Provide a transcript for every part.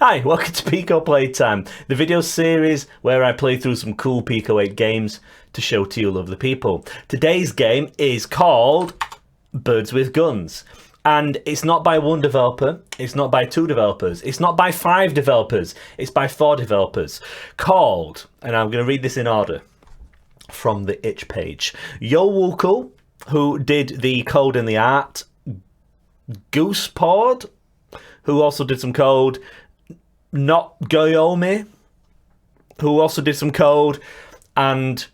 Hi, welcome to Pico Playtime, the video series where I play through some cool Pico 8 games to show to you lovely people. Today's game is called Birds with Guns, and it's not by one developer, it's not by two developers, it's not by 5 developers, it's by 4 developers, called, and I'm going to read this in order from the itch page, Yolwoocle, who did the code and the art, Gouspourd, who also did some code, Notgoyome, who also did some code, and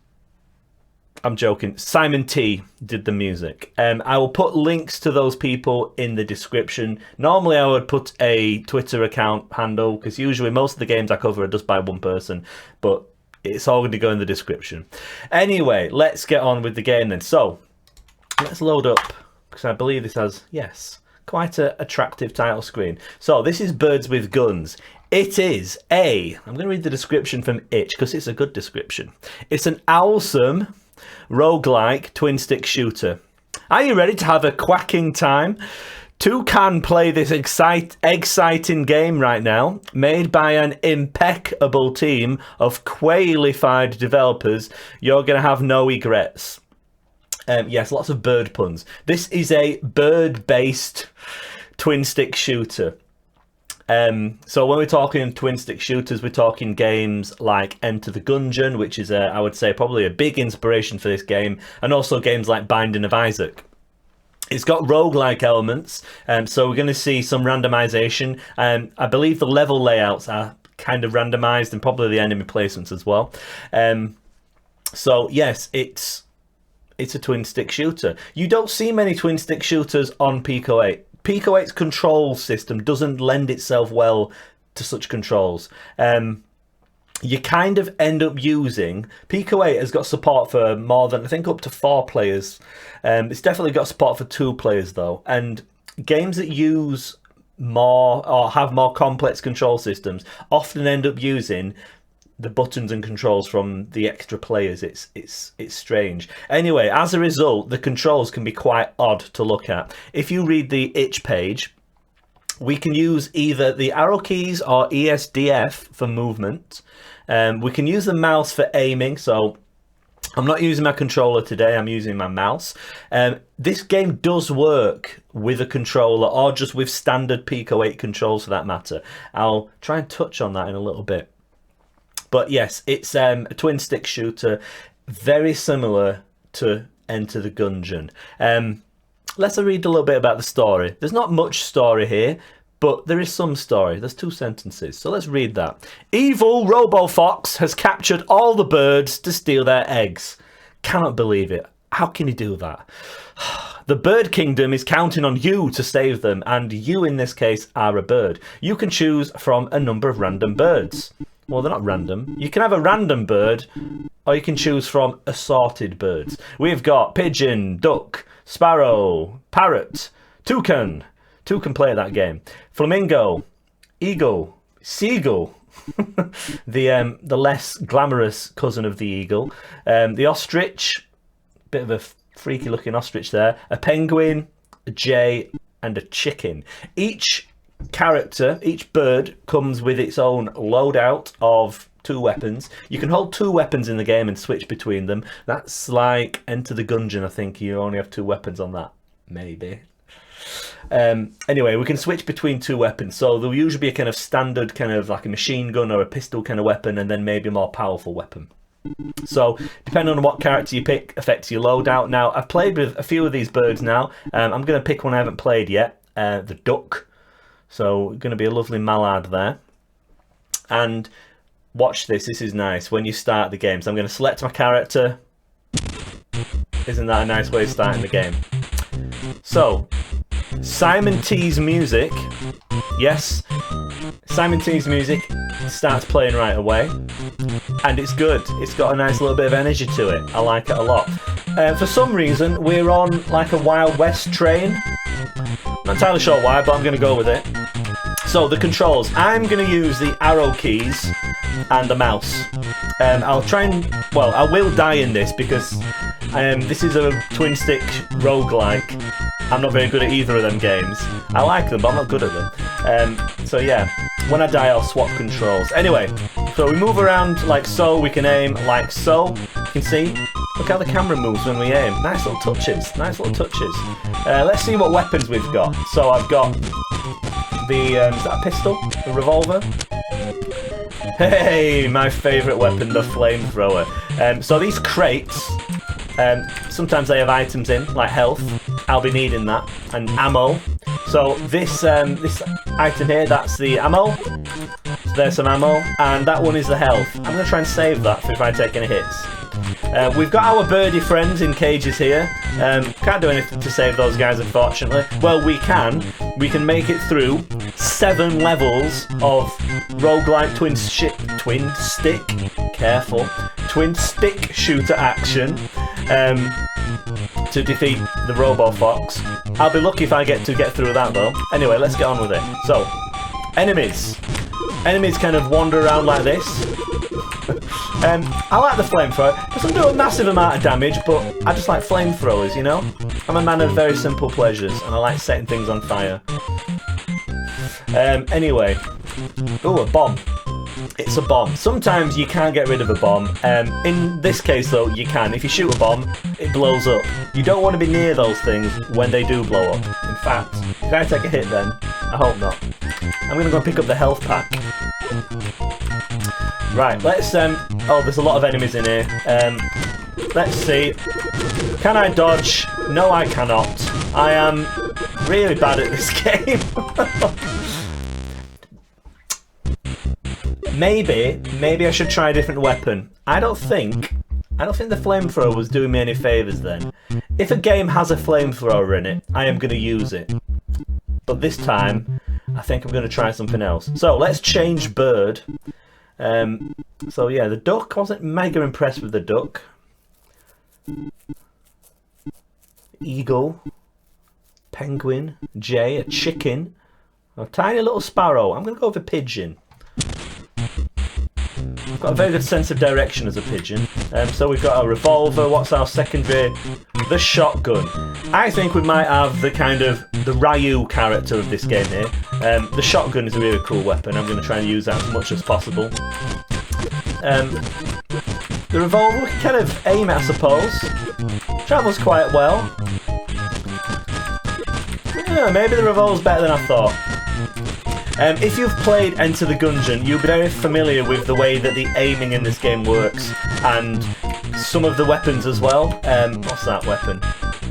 I'm joking, Simon T did the music. I will put links to those people in the description. Normally I would put a Twitter account handle, because usually most of the games I cover are just by one person, but it's all going to go in the description. Anyway, let's get on with the game then. So, let's load up, because I believe this has, yes, quite an attractive title screen. So this is Birds with Guns. It is I'm going to read the description from Itch because it's a good description. It's an awesome roguelike twin stick shooter. Are you ready to have a quacking time? Two can play this exciting game right now, made by an impeccable team of qualified developers. You're going to have no regrets. Yes, lots of bird puns. This is a bird-based twin stick shooter. So when we're talking twin stick shooters, we're talking games like Enter the Gungeon, which is, I would say, probably a big inspiration for this game, and also games like Binding of Isaac. It's got roguelike elements, so we're going to see some randomization. I believe the level layouts are kind of randomized, and probably the enemy placements as well. So yes, it's a twin stick shooter. You don't see many twin stick shooters on Pico 8. Pico 8's control system doesn't lend itself well to such controls. You kind of end up using... Pico 8 has got support for more than, I think, up to 4 players. It's definitely got support for 2 players, though. And games that use more, or have more complex control systems, often end up using the buttons and controls from the extra players. It's strange. Anyway, as a result, the controls can be quite odd to look at. If you read the itch page, we can use either the arrow keys or ESDF for movement. We can use the mouse for aiming, so I'm not using my controller today, I'm using my mouse. This game does work with a controller or just with standard Pico 8 controls for that matter. I'll try and touch on that in a little bit. But yes, it's a twin stick shooter, very similar to Enter the Gungeon. Let's read a little bit about the story. There's not much story here, but there is some story. There's 2 sentences, so let's read that. Evil Robofox has captured all the birds to steal their eggs. Cannot believe it. How can he do that? The bird kingdom is counting on you to save them, and you in this case are a bird. You can choose from a number of random birds. Well, they're not random. You can have a random bird, or you can choose from assorted birds. We've got pigeon, duck, sparrow, parrot, toucan. Toucan play that game. Flamingo, eagle, seagull. The less glamorous cousin of the eagle. The ostrich, bit of a freaky looking ostrich there. A penguin, a jay, and a chicken. Each character, each bird comes with its own loadout of 2 weapons. You can hold 2 weapons in the game and switch between them. That's like Enter the Gungeon, I think. You only have 2 weapons on that. Maybe. Anyway, we can switch between 2 weapons. So there'll usually be a kind of standard, kind of like a machine gun or a pistol kind of weapon, and then maybe a more powerful weapon. So, depending on what character you pick, affects your loadout. Now, I've played with a few of these birds now. I'm going to pick one I haven't played yet. The duck. So, going to be a lovely mallard there. And watch this. This is nice. When you start the game. So, I'm going to select my character. Isn't that a nice way of starting the game? So, Simon T's music. Yes, Simon T's music starts playing right away. And it's good. It's got a nice little bit of energy to it. I like it a lot. For some reason, we're on like a Wild West train. Not entirely sure why, but I'm going to go with it. So the controls. I'm going to use the arrow keys and the mouse. I'll try and... Well, I will die in this because this is a twin stick roguelike. I'm not very good at either of them games. I like them, but I'm not good at them. So yeah, when I die, I'll swap controls. Anyway, so we move around like so. We can aim like so. You can see. Look how the camera moves when we aim. Nice little touches. Nice little touches. Let's see what weapons we've got. So I've got the is that a pistol? The revolver? Hey, my favourite weapon, the flamethrower. So these crates, sometimes they have items in, like health. I'll be needing that, and ammo. So this this item here, that's the ammo. So there's some ammo, and that one is the health. I'm going to try and save that if I take any hits. We've got our birdie friends in cages here. Can't do anything to save those guys, unfortunately. Well, we can. We can make it through 7 levels of roguelike twin stick shooter action to defeat the Robofox. I'll be lucky if I get through that though. Anyway, let's get on with it. So, enemies. Enemies kind of wander around like this. I like the flamethrower. It doesn't do a massive amount of damage, but I just like flamethrowers, you know? I'm a man of very simple pleasures, and I like setting things on fire. Anyway. Ooh, a bomb. It's a bomb. Sometimes you can't get rid of a bomb. In this case, though, you can. If you shoot a bomb, it blows up. You don't want to be near those things when they do blow up. In fact, if I take a hit then, I hope not. I'm going to go pick up the health pack. Right, let's, oh, there's a lot of enemies in here. Let's see. Can I dodge? No, I cannot. I am really bad at this game. Maybe I should try a different weapon. I don't think the flamethrower was doing me any favours then. If a game has a flamethrower in it, I am going to use it. But this time, I think I'm going to try something else. So, let's change bird. So yeah, the duck, I wasn't mega impressed with the duck. Eagle, penguin, jay, a chicken, a tiny little sparrow. I'm going to go with a pigeon. I've got a very good sense of direction as a pigeon. So we've got a revolver. What's our secondary? The shotgun. I think we might have the kind of the Ryu character of this game here. The shotgun is a really cool weapon. I'm going to try and use that as much as possible. The revolver we can kind of aim at, I suppose. Travels quite well. Yeah, maybe the revolver's better than I thought. If you've played Enter the Gungeon, you'll be very familiar with the way that the aiming in this game works, and some of the weapons as well. What's that weapon?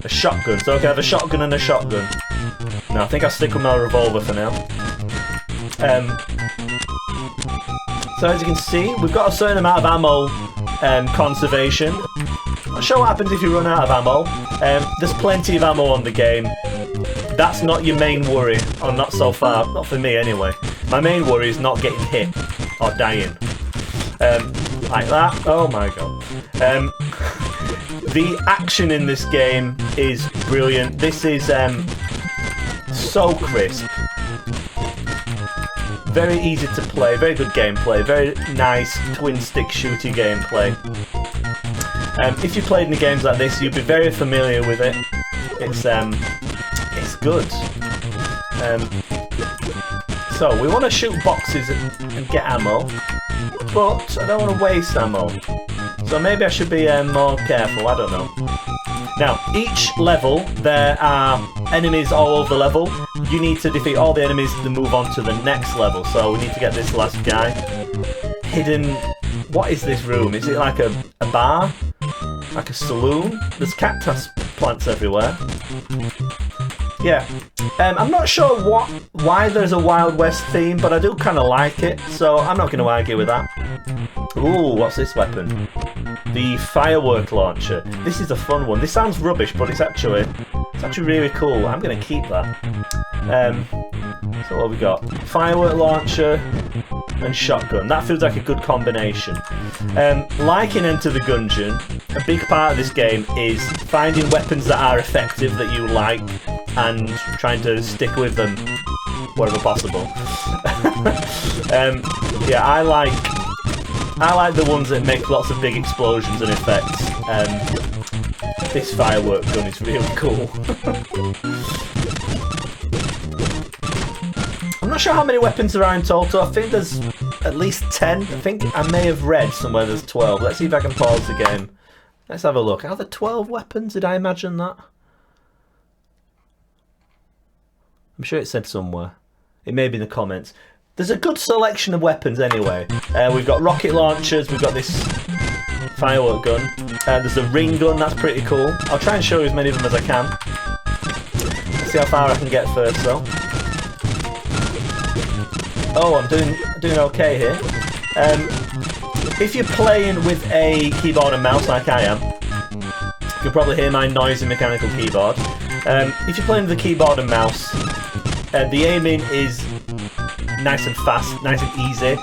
A shotgun. So okay, I have a shotgun and a shotgun. No, I think I'll stick with my revolver for now. So as you can see, we've got a certain amount of ammo conservation. I'll show what happens if you run out of ammo. There's plenty of ammo on the game. That's not your main worry, or not so far, not for me anyway. My main worry is not getting hit or dying. Like that. Oh my god. The action in this game is brilliant. This is so crisp. Very easy to play, very good gameplay, very nice twin stick shooty gameplay. If you played any games like this, you'd be very familiar with it. It's good. So we want to shoot boxes and get ammo, but I don't want to waste ammo. So maybe I should be more careful, I don't know. Now, each level, there are enemies all over the level. You need to defeat all the enemies to move on to the next level. So we need to get this last guy. Hidden... What is this room? Is it like a bar? Like a saloon? There's cactus plants everywhere. Yeah. I'm not sure why there's a Wild West theme, but I do kind of like it, so I'm not going to argue with that. Ooh, what's this weapon? The firework launcher. This is a fun one. This sounds rubbish, but it's actually really cool. I'm going to keep that. So what have we got? Firework launcher and shotgun. That feels like a good combination. Like in Enter the Gungeon, a big part of this game is finding weapons that are effective, that you like, and trying to stick with them wherever possible. Yeah, I like the ones that make lots of big explosions and effects. This firework gun is really cool. I'm not sure how many weapons there are in total. I think there's at least 10. I think I may have read somewhere there's 12. Let's see if I can pause the game. Let's have a look. Are there 12 weapons? Did I imagine that? I'm sure it said somewhere. It may be in the comments. There's a good selection of weapons anyway. We've got rocket launchers, we've got this firework gun. There's a ring gun, that's pretty cool. I'll try and show you as many of them as I can. Let's see how far I can get first though. Oh, I'm doing okay here. If you're playing with a keyboard and mouse like I am, you can probably hear my noisy mechanical keyboard. If you're playing with a keyboard and mouse, the aiming is nice and fast, nice and easy,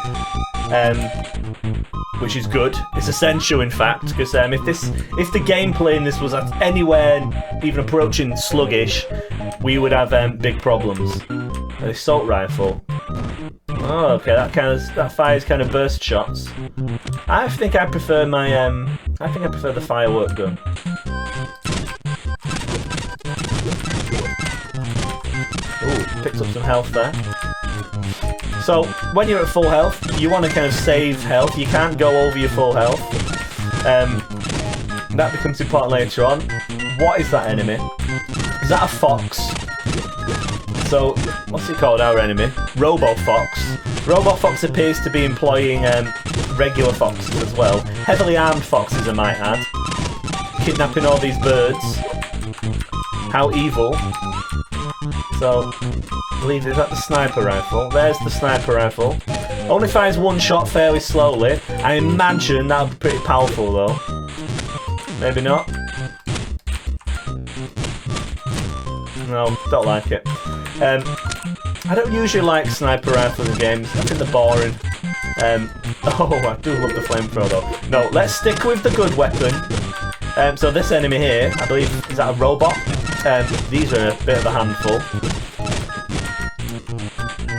which is good. It's essential, in fact, because if the gameplay in this was anywhere even approaching sluggish, we would have big problems. An assault rifle. Oh, okay, that fires kind of burst shots. I think I prefer the firework gun. Ooh, picked up some health there. So, when you're at full health, you want to kind of save health. You can't go over your full health. That becomes important later on. What is that enemy? Is that a fox? So, what's it called, our enemy? Robofox. Robofox appears to be employing regular foxes as well. Heavily armed foxes, I might add. Kidnapping all these birds. How evil. So, I believe, is that the sniper rifle? There's the sniper rifle. Only fires one shot fairly slowly. I imagine that would be pretty powerful though. Maybe not. No, don't like it. I don't usually like sniper rifles in games. I think they're boring. Oh, I do love the flamethrower though. No, let's stick with the good weapon. So this enemy here, I believe, is that a robot? These are a bit of a handful.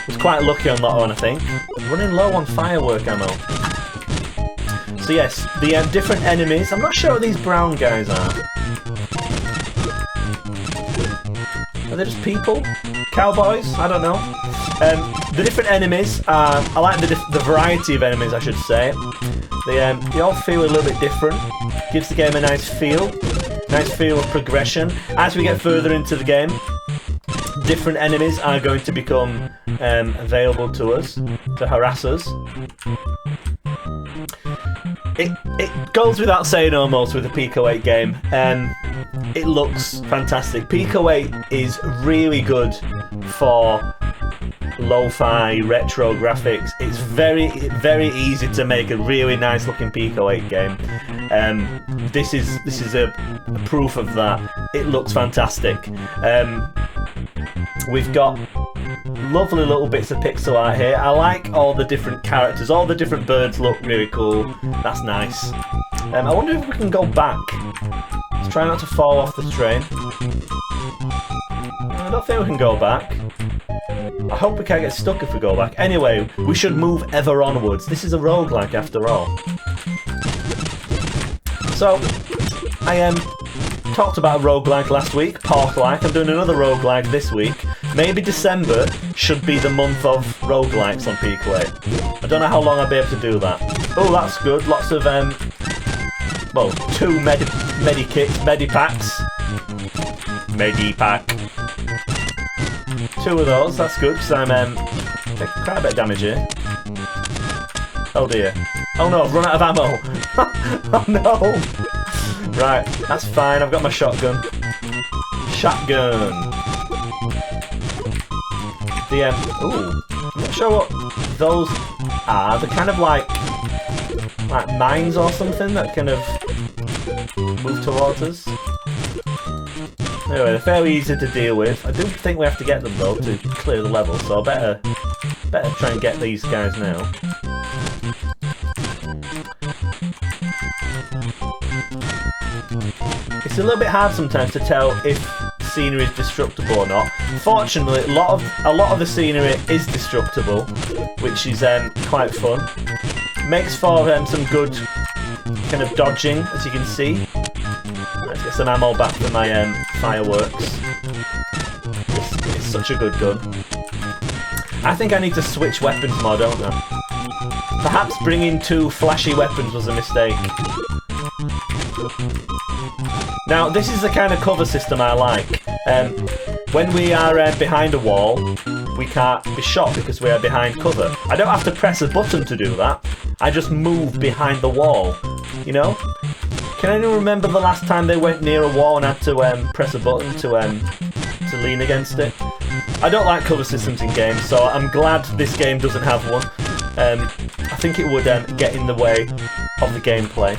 Was quite lucky on that one, I think. Running low on firework ammo. So yes, the different enemies. I'm not sure what these brown guys are. Are they just people? Cowboys? I don't know. The different enemies are... I like the variety of enemies, I should say. They all feel a little bit different. Gives the game a nice feel. Nice feel of progression. As we get further into the game, different enemies are going to become available to us, to harass us. It goes without saying almost with the Pico 8 game. It looks fantastic. Pico 8 is really good for lo-fi retro graphics. It's very, very easy to make a really nice looking Pico 8 game. This is a proof of that. It looks fantastic. We've got lovely little bits of pixel art here. I like all the different characters. All the different birds look really cool. That's nice. I wonder if we can go back. Let's try not to fall off the train. I don't think we can go back. I hope we can't get stuck if we go back. Anyway, we should move ever onwards. This is a roguelike after all. So, I talked about a roguelike last week, Pork-like. I'm doing another roguelike this week. Maybe December should be the month of roguelikes on Pico 8. I don't know how long I'll be able to do that. Oh, that's good. Lots of, well, 2 medipacks. Medipack. 2 of those, that's good, because I'm taking quite a bit of damage here. Oh dear. Oh no, I've run out of ammo. Oh no. Right, that's fine, I've got my shotgun. Shotgun. Ooh, I'm not sure what those are. They're kind of like mines or something that kind of move towards us. Anyway, they're fairly easy to deal with. I do think we have to get them though to clear the level, so I better try and get these guys now. It's a little bit hard sometimes to tell if scenery is destructible or not. Fortunately, a lot of the scenery is destructible, which is quite fun. Makes for some good kind of dodging, as you can see. Let's get some ammo back for my fireworks. It's such a good gun. I think I need to switch weapons more, don't I? Perhaps bringing 2 flashy weapons was a mistake. Now, this is the kind of cover system I like. When we are behind a wall, we can't be shot because we are behind cover. I don't have to press a button to do that. I just move behind the wall, you know? Can anyone remember the last time they went near a wall and had to press a button to lean against it? I don't like cover systems in games, so I'm glad this game doesn't have one. I think it would get in the way of the gameplay.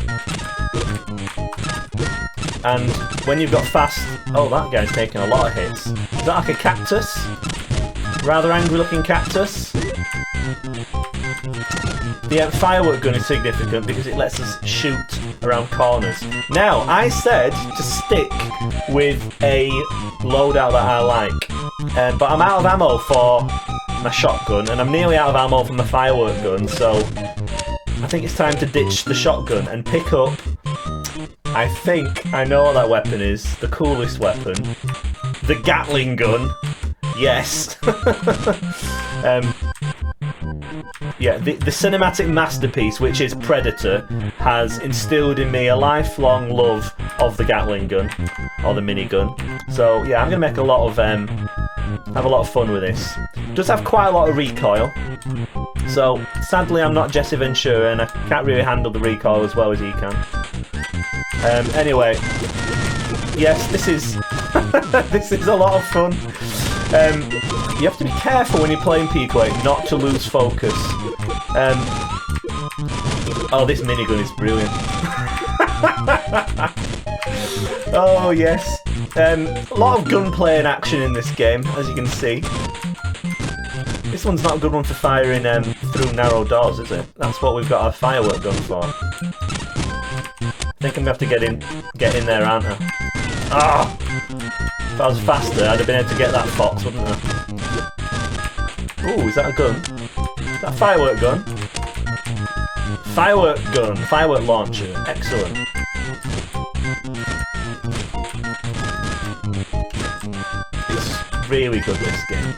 And when you've got fast... Oh, that guy's taking a lot of hits. Is that like a cactus? Rather angry looking cactus? The firework gun is significant because it lets us shoot around corners. Now, I said to stick with a loadout that I like. But I'm out of ammo for my shotgun, and I'm nearly out of ammo for my firework gun, so I think it's time to ditch the shotgun and pick up... I think I know what that weapon is. The coolest weapon. The Gatling gun. Yes. Yeah, the cinematic masterpiece, which is Predator, has instilled in me a lifelong love of the Gatling gun, or the minigun. So yeah, I'm gonna make a lot of have a lot of fun with this. It does have quite a lot of recoil. So sadly, I'm not Jesse Ventura, and I can't really handle the recoil as well as he can. Anyway, yes, this is this is a lot of fun. You have to be careful when you're playing Pico 8 not to lose focus. Oh, this minigun is brilliant. Oh yes, a lot of gunplay and action in this game, as you can see. This one's not a good one for firing through narrow doors, is it? That's what we've got our firework gun for. I think I'm going to have to get in there, aren't I? Ah! If I was faster, I'd have been able to get that fox, wouldn't I? Ooh, is that a gun? Is that a firework gun? Firework gun! Firework launcher. Excellent. It's really good, this game.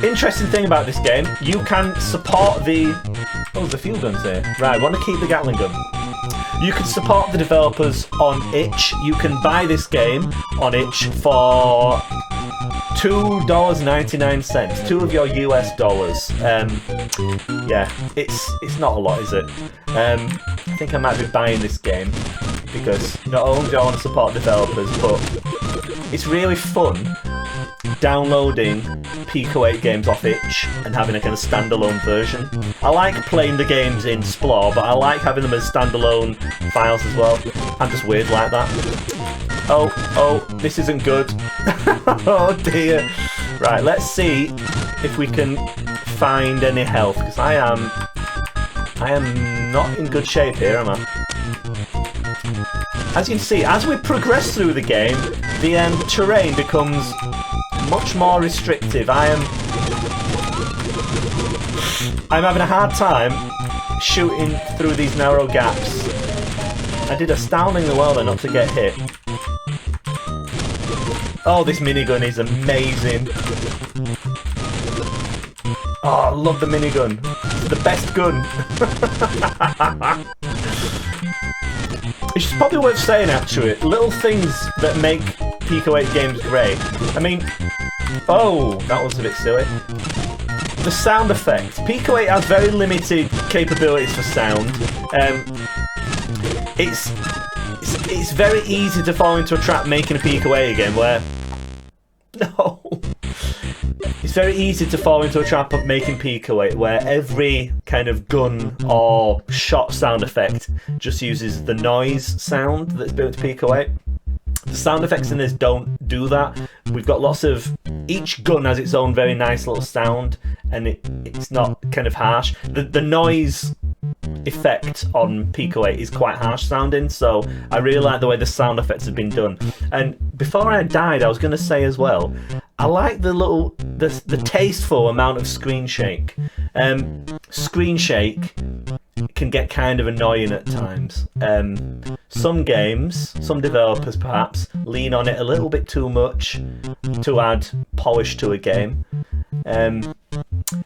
Interesting thing about this game, you can support the... Oh, there's a few guns here. Right, I want to keep the Gatling gun. You can support the developers on itch. You can buy this game on itch for $2.99, 2 of your US dollars. Yeah, it's not a lot, is it? I think I might be buying this game because not only do I want to support developers, but it's really fun downloading Pico 8 games off itch and having a kind of standalone version. I like playing the games in Splore, but I like having them as standalone files as well. I'm just weird like that. Oh, this isn't good. Oh dear. Right, let's see if we can find any health, because I am not in good shape here, am I? As you can see, as we progress through the game, the terrain becomes much more restrictive. I'm having a hard time shooting through these narrow gaps. I did astoundingly well there not to get hit. Oh, this minigun is amazing. Oh, I love the minigun. It's the best gun. It's probably worth saying, actually, little things that make Pico 8 games great. I mean, oh, that was a bit silly. The sound effects. Pico 8 has very limited capabilities for sound. It's very easy to fall into a trap making a Pico 8 again where... No! It's very easy to fall into a trap of making Pico 8 where every kind of gun or shot sound effect just uses the noise sound that's built into Pico 8. The sound effects in this don't do that. We've got lots of... Each gun has its own very nice little sound, and it's not kind of harsh. The noise effect on Pico 8 is quite harsh sounding, so I really like the way the sound effects have been done. And before I died, I was going to say as well, I like the tasteful amount of screen shake. Screen shake can get kind of annoying at times. Some games, some developers perhaps, lean on it a little bit too much to add polish to a game.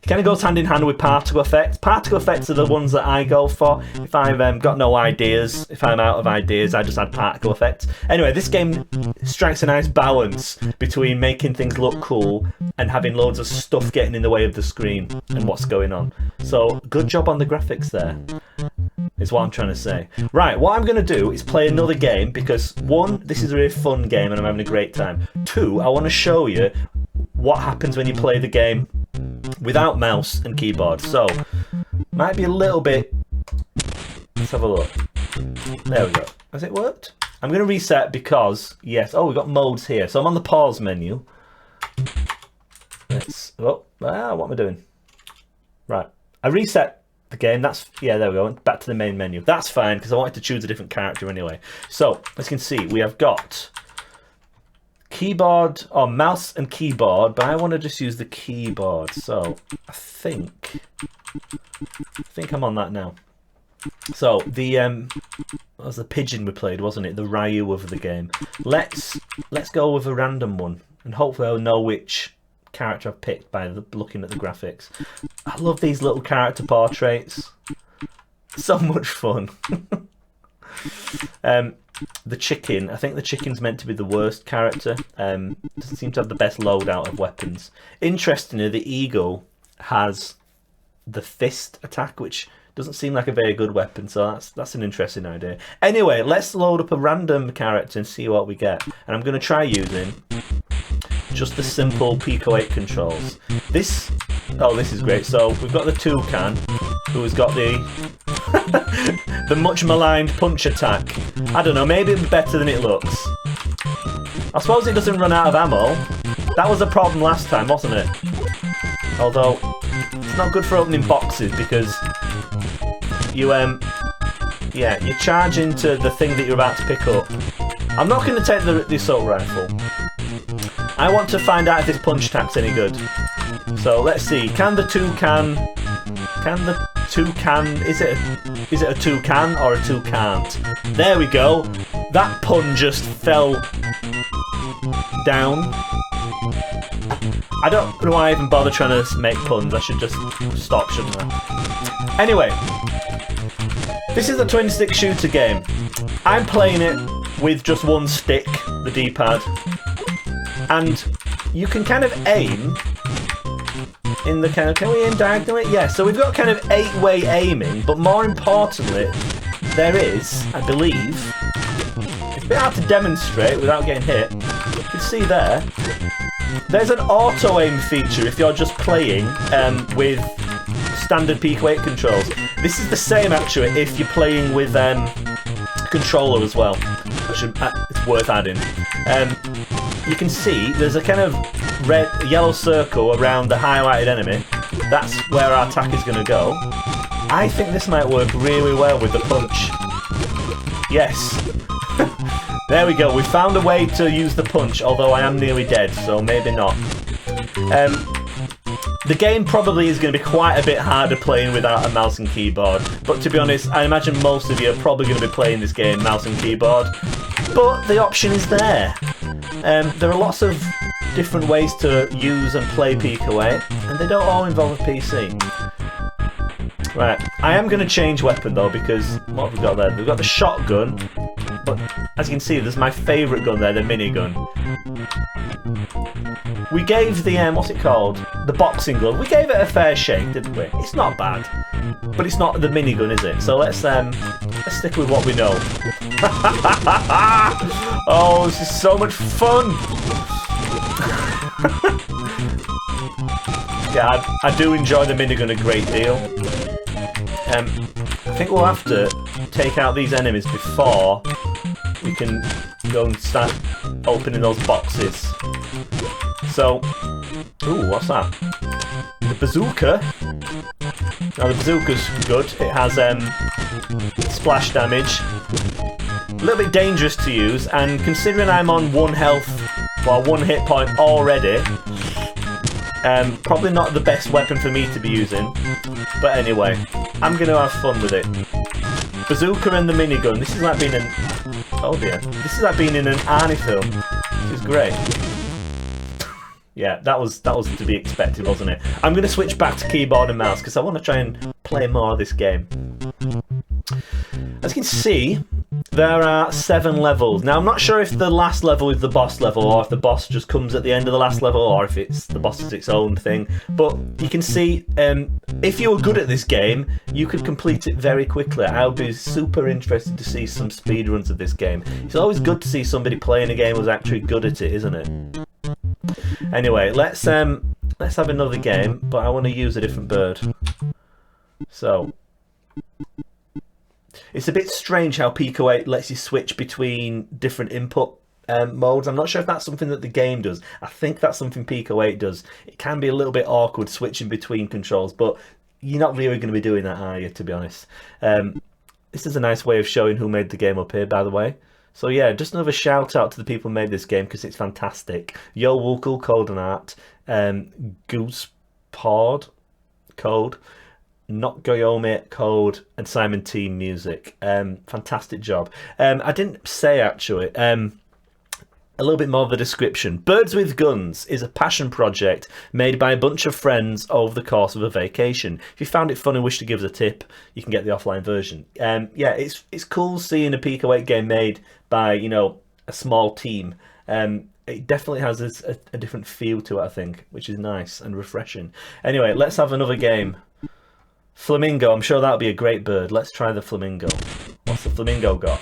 kind of goes hand in hand with particle effects. Particle effects are the ones that I go for. If I've got no ideas, if I'm out of ideas, I just add particle effects. Anyway, this game strikes a nice balance between making things look cool and having loads of stuff getting in the way of the screen and what's going on. So, good job on the graphics there, is what I'm trying to say. Right, what I'm going to do is play another game because, one, this is a really fun game and I'm having a great time. Two, I want to show you what happens when you play the game without mouse and keyboard. So, might be a little bit... Let's have a look. There we go. Has it worked? I'm going to reset because, yes, oh, we've got modes here. So I'm on the pause menu. Let's... Oh, what am I doing? Right. I reset the game. That's... Yeah, there we go. Back to the main menu. That's fine because I wanted to choose a different character anyway. So, as you can see, we have got keyboard, or mouse and keyboard, but I want to just use the keyboard. So, I think I'm on that now. So, the that was the pigeon we played, wasn't it? The Ryu of the game. Let's go with a random one, and hopefully I'll know which character I've picked by looking at the graphics. I love these little character portraits. So much fun. The chicken, I think the chicken's meant to be the worst character. Doesn't seem to have the best loadout of weapons. Interestingly, the eagle has the fist attack, which doesn't seem like a very good weapon, so that's an interesting idea. Anyway, let's load up a random character and see what we get. And I'm going to try using just the simple Pico 8 controls. This is great. So we've got the toucan, who's got the the much maligned punch attack. I don't know, maybe it's better than it looks. I suppose it doesn't run out of ammo. That was a problem last time, wasn't it? Although it's not good for opening boxes because you you charge into the thing that you're about to pick up. I'm not going to take the assault rifle. I want to find out if this punch attack's any good. So let's see. Can the toucan? Is it a toucan or a toucan't? There we go. That pun just fell down. I don't know why I even bother trying to make puns. I should just stop, shouldn't I? Anyway, this is a twin-stick shooter game. I'm playing it with just one stick, the D-pad, and you can kind of aim in the kind of... Can we aim diagonally? Yeah, so we've got kind of 8-way aiming, but more importantly, there is, I believe... It's a bit hard to demonstrate without getting hit. You can see there. There's an auto-aim feature if you're just playing with standard Pico 8 controls. This is the same, actually, if you're playing with controller as well. It's worth adding. You can see there's a kind of yellow circle around the highlighted enemy. That's where our attack is going to go. I think this might work really well with the punch. Yes. There we go. We found a way to use the punch, although I am nearly dead, so maybe not. The game probably is going to be quite a bit harder playing without a mouse and keyboard, but to be honest, I imagine most of you are probably going to be playing this game mouse and keyboard, but the option is there. There are lots of different ways to use and play Pico 8, and they don't all involve a PC. Right, I am going to change weapon though, because what have we got there? We've got the shotgun, but as you can see, there's my favourite gun there, the minigun. We gave the, what's it called? The boxing glove. We gave it a fair shake, didn't we? It's not bad, but it's not the minigun, is it? So let's stick with what we know. Oh, this is so much fun! Yeah, I do enjoy the minigun a great deal. I think we'll have to take out these enemies before we can go and start opening those boxes. So, ooh, what's that? The bazooka. Now the bazooka's good. It has splash damage. A little bit dangerous to use, and considering I'm on 1 health, well, 1 hit point already, probably not the best weapon for me to be using. But anyway, I'm going to have fun with it. Bazooka and the minigun. This is like being in... Oh dear. This is like being in an Arnie film. This is great. Yeah, that was to be expected, wasn't it? I'm going to switch back to keyboard and mouse because I want to try and play more of this game. As you can see, there are 7 levels. Now, I'm not sure if the last level is the boss level, or if the boss just comes at the end of the last level, or if the boss is its own thing. But you can see, if you were good at this game, you could complete it very quickly. I would be super interested to see some speedruns of this game. It's always good to see somebody playing a game who's actually good at it, isn't it? Anyway, let's have another game, but I want to use a different bird. So, it's a bit strange how Pico 8 lets you switch between different input modes. I'm not sure if that's something that the game does. I think that's something Pico 8 does. It can be a little bit awkward switching between controls, but you're not really going to be doing that, are you, to be honest? This is a nice way of showing who made the game up here, by the way. So yeah, just another shout out to the people who made this game because it's fantastic. Yolwoocle, Code and Art, Gouspourd, Code, Notgoyome, Code, and Simon T music. Fantastic job. I didn't say actually. A little bit more of the description. Birds with Guns is a passion project made by a bunch of friends over the course of a vacation. If you found it fun and wish to give us a tip, you can get the offline version. Yeah, it's cool seeing a Pico 8 game made by, you know, a small team. It definitely has a different feel to it, I think, which is nice and refreshing. Anyway, let's have another game. Flamingo, I'm sure that'll be a great bird. Let's try the flamingo. What's the flamingo got?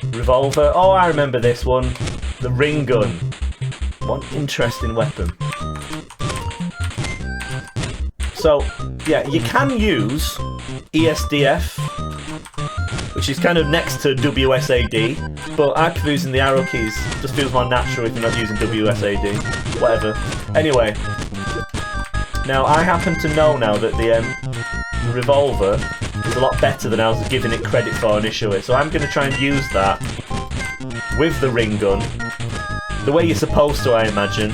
Revolver. Oh, I remember this one. The ring gun. What an interesting weapon. So, yeah, you can use ESDF, which is kind of next to WSAD, but I prefer using the arrow keys. Just feels more natural if you're not using WSAD. Whatever. Anyway, now I happen to know now that the revolver is a lot better than I was giving it credit for initially, so I'm going to try and use that with the ring gun, the way you're supposed to, I imagine.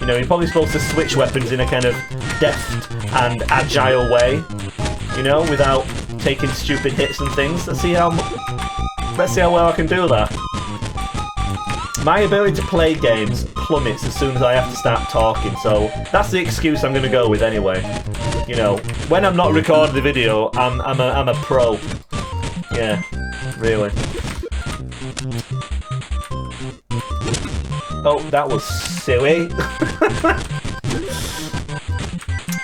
You know, you're probably supposed to switch weapons in a kind of deft and agile way, you know, without taking stupid hits and things. Let's see how well I can do that. My ability to play games plummets as soon as I have to start talking, so that's the excuse I'm going to go with anyway. You know, when I'm not recording the video, I'm a pro. Yeah, really. Oh, that was silly.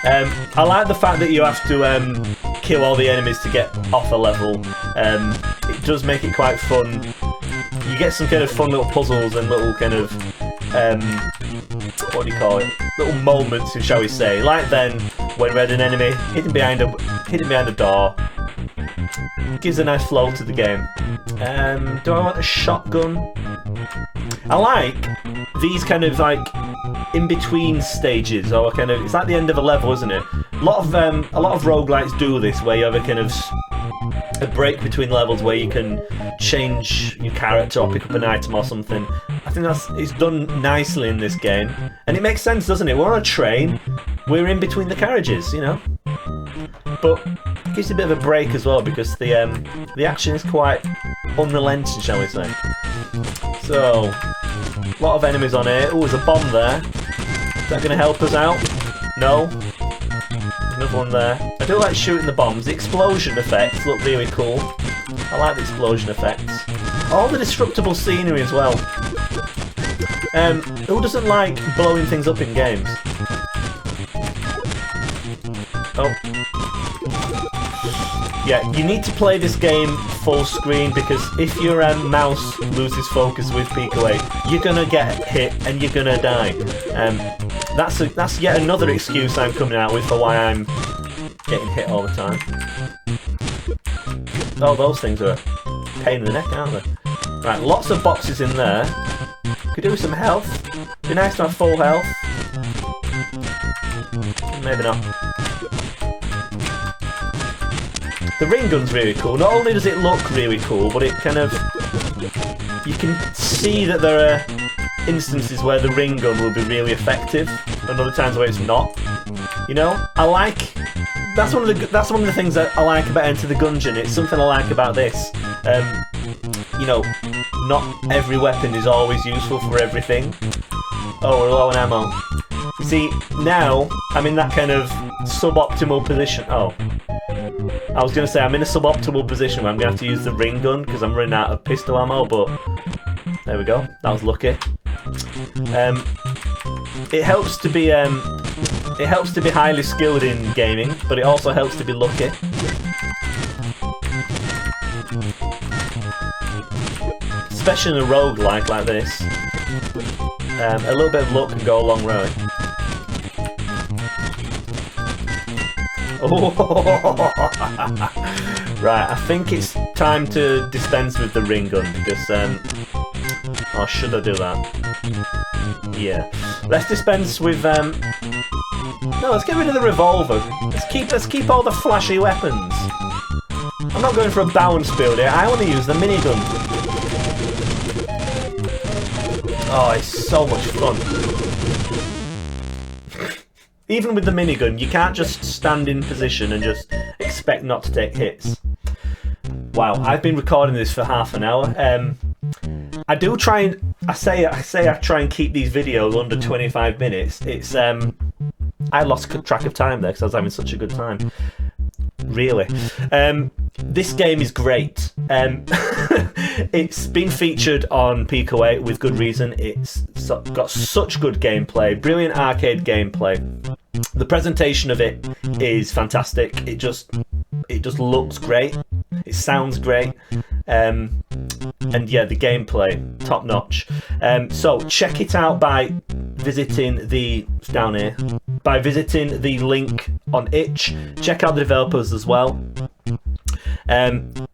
I like the fact that you have to kill all the enemies to get off a level. It does make it quite fun. You get some kind of fun little puzzles and little kind of, what do you call it? Little moments, shall we say. Like then, when we had an enemy hidden behind a door. Gives a nice flow to the game. Do I want a shotgun? I like these kind of like in-between stages, or kind of, it's like the end of a level, isn't it? A lot of roguelites do this, where you have a kind of a break between levels where you can change your character or pick up an item or something. I think it's done nicely in this game, and it makes sense, doesn't it? We're on a train, we're in between the carriages, you know. But it gives you a bit of a break as well because the action is quite unrelenting, shall we say. So, a lot of enemies on here. Oh, there's a bomb there. Is that going to help us out? No. Another one there. I do like shooting the bombs. The explosion effects look really cool. I like the explosion effects. All the destructible scenery as well. Who doesn't like blowing things up in games? Oh. Yeah, you need to play this game full screen because if your mouse loses focus with Pico 8, you're gonna get hit and you're gonna die. That's yet another excuse I'm coming out with for why I'm getting hit all the time. Oh, those things are a pain in the neck, aren't they? Right, lots of boxes in there. Could do with some health. Be nice to have full health. Maybe not. The ring gun's really cool. Not only does it look really cool, but it kind of... You can see that there are instances where the ring gun will be really effective, and other times where it's not. You know? I like... That's one of the things that I like about Enter the Gungeon. It's something I like about this. You know, not every weapon is always useful for everything. Oh, we're low on ammo. You see, now I'm in that kind of suboptimal position. Oh. I was going to say I'm in a suboptimal position where I'm going to have to use the ring gun because I'm running out of pistol ammo, but there we go. That was lucky. It helps to be highly skilled in gaming, but it also helps to be lucky. Especially in a roguelike like this. A little bit of luck can go a long way. Oh. Right, I think it's time to dispense with the ring gun because or should I do that? Yeah. Let's dispense with no, let's get rid of the revolver. Let's keep all the flashy weapons. I'm not going for a balance build here, I want to use the minigun. Oh, it's so much fun. Even with the minigun, you can't just stand in position and just expect not to take hits. Wow, I've been recording this for half an hour. I do try and I try and keep these videos under 25 minutes. It's I lost track of time there because I was having such a good time. Really. This game is great. It's been featured on Pico 8 with good reason. It's got such good gameplay, brilliant arcade gameplay. The presentation of it is fantastic. It just looks great. It sounds great. And yeah, the gameplay, top notch. So check it out by visiting it's down here, by visiting the link on itch. Check out the developers as well.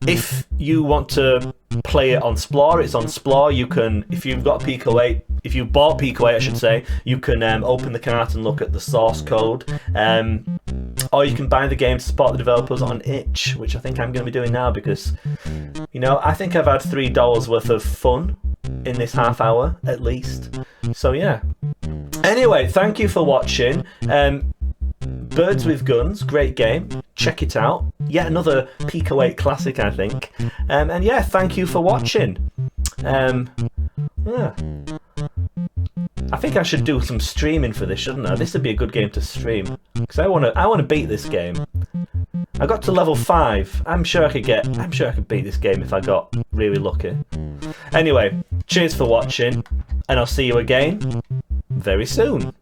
If you want to play it on Splore, it's on Splore. You can, if you've got Pico 8, if you bought Pico 8, I should say, you can open the cart and look at the source code. Or you can buy the game to support the developers on itch, which I think I'm going to be doing now because, you know, I think I've had $3 worth of fun in this half hour at least. So yeah. Anyway, thank you for watching. Birds with Guns, great game. Check it out. Yet another Pico 8 classic, I think. And yeah, thank you for watching. Yeah. I think I should do some streaming for this, shouldn't I? This would be a good game to stream because I want to beat this game. I got to level 5. I'm sure I could beat this game if I got really lucky. Anyway, cheers for watching, and I'll see you again very soon.